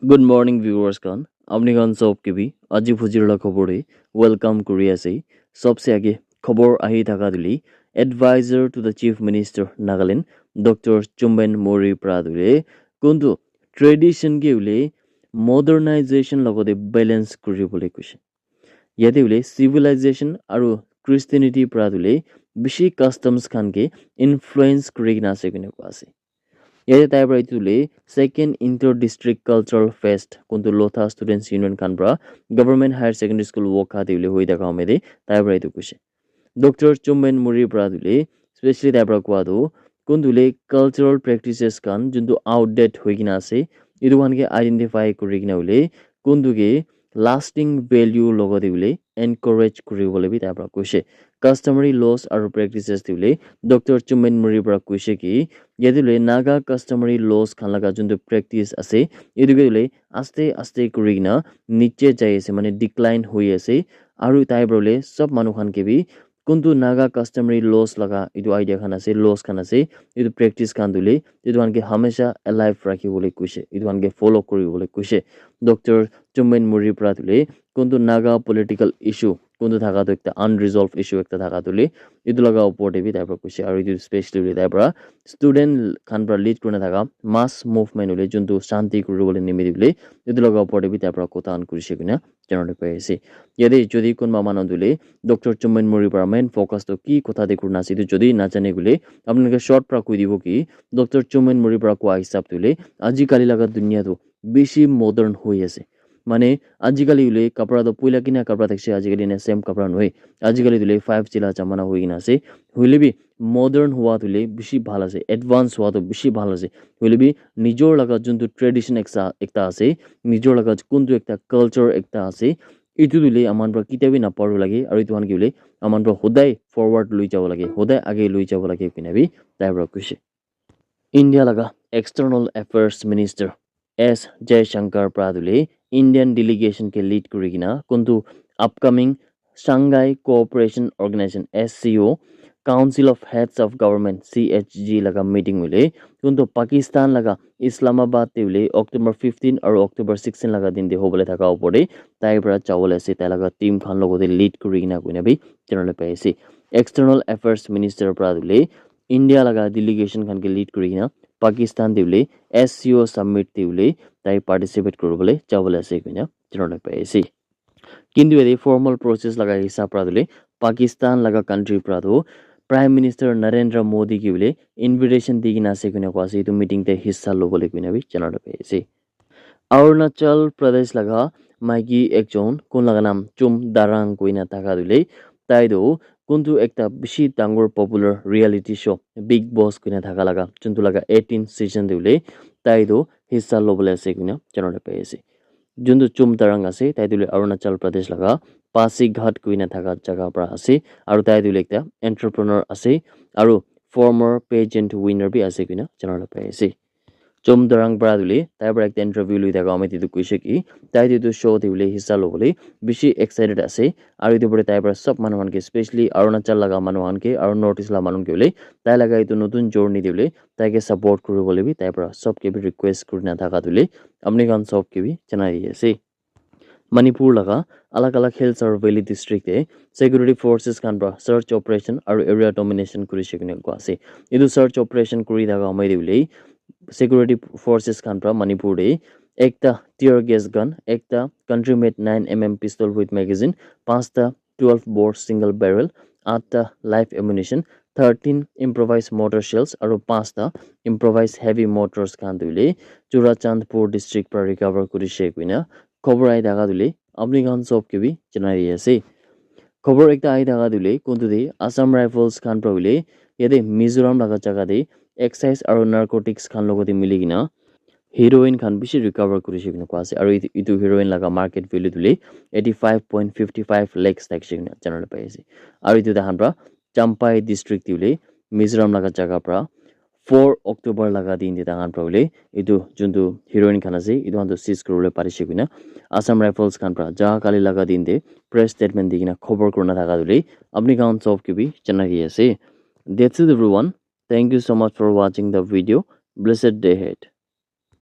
Good morning viewers kan আপনি kan সব কেবি আজি ফুজিৰলা খবৰে ওয়েলকাম কৰি আছে সবসে আগে খবৰ আহি থাকা দিলি adviser to the chief minister Nagaland doctor Chumben Murry প্ৰাদুলে কোনটো ট্ৰেডিশন কে উলে মডাৰ্নাইজেশন লগতে বেলেন্স কৰিবলৈ কৈছে ইয়াতে উলে সিভিলাইজেশন আৰু ক্ৰিশ্চিয়ানিটি প্ৰাদুলে বেছি কাস্টমছ খানকে ইনফ্লুয়েন্স কৰি আছে কিনে আছে ইয়াতে তাইৰ পৰা এইটোলে সেকেন্ড ইন্টাৰ ডিস্ট্ৰিক্ট কালচাৰাল ফেস্ট কোনটো লোথা ষ্টুডেন্টস ইউনিয়ন খান পৰা গভৰ্ণমেণ্ট হায়াৰ ছেকেণ্ডাৰী স্কুল ৱৰ্কা দিলে হৈ থকা মেদে তাইৰ পৰা এইটো কৈছে ডক্টৰ চুম্বেন মুৰিৰ পৰা দিলে স্পেচিয়েলি তাইৰ পৰা কোৱাটো কোনটোলে কালচাৰাল প্ৰেক্টিচেছ খান যোনটো আউটডেট হৈ কিনে আছে এইটো খানকে আইডেণ্টিফাই কৰি কিনে বোলে কোনটোকে লাষ্টিং ভেলিউ লগতে বোলে এনকাৰেজ কৰিবলৈ বি তাৰ পৰা কৈছে কাষ্টমাৰী লছ আৰু প্ৰেক্টিচেছ দিলে ডক্টৰ চুম্বেন মুৰিৰ পৰা কৈছে কি ইয়াতে নাগা কাষ্টমাৰী লছ খান লগা যোনটো প্ৰেক্টিচ আছে এইটোকে আস্তে আস্তে কৰি কিনা নিচে যাই আছে মানে ডিক্লাইন হৈ আছে আৰু তাইৰ পৰা সব মানুহ খানকে বি কোনটো নাগা কাষ্টমাৰী লছ লগা এইটো আইডিয়া খান আছে লছ খান আছে এইটো প্ৰেক্টিচ খান দিলে এইটো খানকে হামেশা এলাইভ ৰাখিবলৈ কৈছে এইটো খানকে ফলো কৰিবলৈ কৈছে ডক্টৰ চুম্বেন মুৰিৰ পৰা দিলে কোনটো নাগা পলিটিকেল ইস্যু কোনটো থাকাটো একটা আনৰিজলভ ইস্যু একটা থাকাটোলে এইটো লগা ওপৰতে বি তাইৰ পৰা কৈছে আৰু এইটো স্পেচিয়েলি তাইৰ পৰা ষ্টুডেণ্ট খান পৰা লিড কৰি থকা মাছ মুভমেণ্ট হলে যোনটো শান্তি কৰিবলৈ নিমিলিবলৈ এইটো লগা ওপৰতে বি তাইৰ পৰা কথা আন কৰিছে কিনা জানিব পাৰিছে ইয়াতে যদি কোনোবা মানুহ দিলে ডক্টৰ চুম্বেন মুৰিৰ পৰা মেইন ফ'কাছটো কি কথা দেখুৰ নাছে এইটো যদি নাজানে গ'লে আপোনালোকে শ্বৰ্ট পৰা কৈ দিব কি ডক্টৰ চুম্বেন মুৰিৰ পৰা কোৱা হিচাপ দিলে আজিকালি লগা দুনিয়াটো বেছি মডাৰ্ণ হৈ আছে মানে আজিকালি উলে কাপড়া তো পইলা কিনা কাপড়া থাকছে আজিকালি না সেম কাপড়া নয় আজিকালি দিলে 5 জিলা জামানা হই কিনা আছে হইলে বি মডার্ন হওয়া তুলে বেশি ভাল আছে এডভান্স হওয়া তো বেশি ভাল আছে হইলে বি নিজর লাগা যোনটো ট্রেডিশন একটা আছে নিজর লাগা কোনটো একটা কালচার একটা আছে এইটো দিলে আমাৰ পৰা কিতাবি নাপাৰো লাগে আৰু এইটো কি বোলে আমাৰ পৰা সদায় ফৰৱাৰ্ড লৈ যাব লাগে সদায় আগে লৈ যাব লাগে কিনাবি তাইৰ পৰা কৈছে ইণ্ডিয়া লাগা external affairs minister S Jaishankar প্ৰাদুলে ইন্ডিয়ান डेलीगेशन के लीड करी किना कोंतु upcoming Shanghai cooperation organisation SCO council of heads of government CHG लगा मीटिंग मिले कोंतु पाकिस्तान लगा इस्लामाबाद ते मिले अक्टोबर 15 और अक्टोबर 16 लगा दिन दे होबले थाका उपरे ताई পৰা চাवल আছে তাই लगा टीम खान লগতে लीड करी किना कोइना बे जनले पाइसे एक्सटर्नल अफेयर्स मिनिस्टर प्रादुले इंडिया लगा डेलीगेशन खान के लीड करी किना पाकिस्तान दिले SCO समिट दिले তাই পাৰ্টিসিপেট কৰিবলৈ চাবলৈ আছে কিনা জানিব পাৰিছে কিন্তু এই ফৰ্মাল প্ৰসেস লগা হিচাপ ৰাদলে পাকিস্তান লগা কান্ট্ৰি প্ৰাদো প্ৰাইম মিনিষ্টাৰ নৰেন্দ্ৰ মোদী কি বলে ইনভিটেশন দি কিনা আছে কিনা কোৱাছে এইটো মিটিং তে হিস্সা ল'বলৈ কিনা বি জানিব পাৰিছে অৰুণাচল প্ৰদেশ লগা মাইকি একজন কোন লগা নাম চুম দাৰাং কইনা থাকা দিলে তাইতো কোনটো একটা বেছি ডাঙৰ পপুলাৰ ৰিয়েলিটি শ্ব' বিগ বছ কইনা থাকা লগা যোনটো লগা 18 সিজন দিলে তাইতো হিস্সা ল'বলৈ আছে কিনা জানিব পাৰিছে যোনটো চুম দাৰাং আছে তাই দিলে অৰুণাচল প্ৰদেশ লগা পাছিঘাট কইনা থাকা জাগা পৰা আছে আৰু তাই দিলে একটা এন্টাৰপ্ৰেনৰ আছে আৰু ফৰ্মাৰ পেজেন্ট উইনাৰ বি আছে কিনা জানিব পাৰিছে চুম দাৰাং পৰা দিলে তাইৰ পৰা একটা ইন্টাৰভিউ লৈ থাকা আমি এইটো কৈছে কি তাই এইটো শ্ব' দিলে হিস্সা ল'বলৈ বেছি এক্সাইটেড আছে আৰু এইটো পৰা তাইৰ পৰা সব মানুহকে স্পেচিয়েলি অৰুণাচল লগা মানুহকে আৰু নৰ্থ ইষ্ট লগা মানুহকে বোলে তাই লগা এইটো নতুন জৰ্নি দিলে তাইকে সাপোৰ্ট কৰিবলৈ বি তাইৰ পৰা সবকে বি ৰিকুৱেষ্ট কৰি নাথাকা দিলে আপনি কান সবকে বি জানাই আছে मणिपुर लगा अलग अलग हिल्स और वैली डिस्ट्रिक्ट सिक्योरिटी फोर्सेस खान पर सर्च ऑपरेशन और एरिया डोमिनेशन करिसे किने कोआसे इदु सर्च ऑपरेशन करि दागा मैदिले सिक्योरिटी फोर्सेस खान पर मणिपुर दे एकता टियर गैस गन एकता country made 9mm pistol with magazine पांचता 12 बोर सिंगल बैरल 8टा live ammunition 13 improvised mortar shells और 5टा improvised heavy mortars खान दिले चुराचांदपुर डिस्ट्रिक्ट पर रिकवर करिसे किने खबर आई धागा दिले अपनी खान सबके भी जनाई আছে खबर একটা আই धागा দিলে কোনটো দে আসাম রাইফলস খান প্রবিলে ইয়াতে মিজোরাম লাগা জায়গা দে এক্সাইজ আৰু নাৰকোটিক্স খান লগতে মিলি কিনা হিৰোইন খান বেশি ৰিকভাৰ কৰিছে কিনা কোয়াছে আৰু ইটো হিৰোইন লাগা মাৰ্কেট ভ্যালু দিলে 85.55 লাখ থাকছে কিনা জানালে পাইছে আৰু ইটো দেখান পৰা চাম্পাই ডিস্ট্ৰিক্ট দিলে মিজোৰাম লাগা জায়গা পৰা 4 অক্টোবৰ লগা দিন দিতা খান প্ৰবিলে ইটো যোনটো হিৰোইন খান আছে ইটো হান সিজ কৰিবলৈ পাৰিছে কিনা আসাম ৰাইফলস খান পৰা যা কালি লগা দিন দে প্ৰেস স্টেটমেন্ট দি কিনা খবৰ কৰনা থাকা দিলে আপনি গাউন সব কি বি জানাই আছে that's it everyone thank you so much for watching the video blessed day head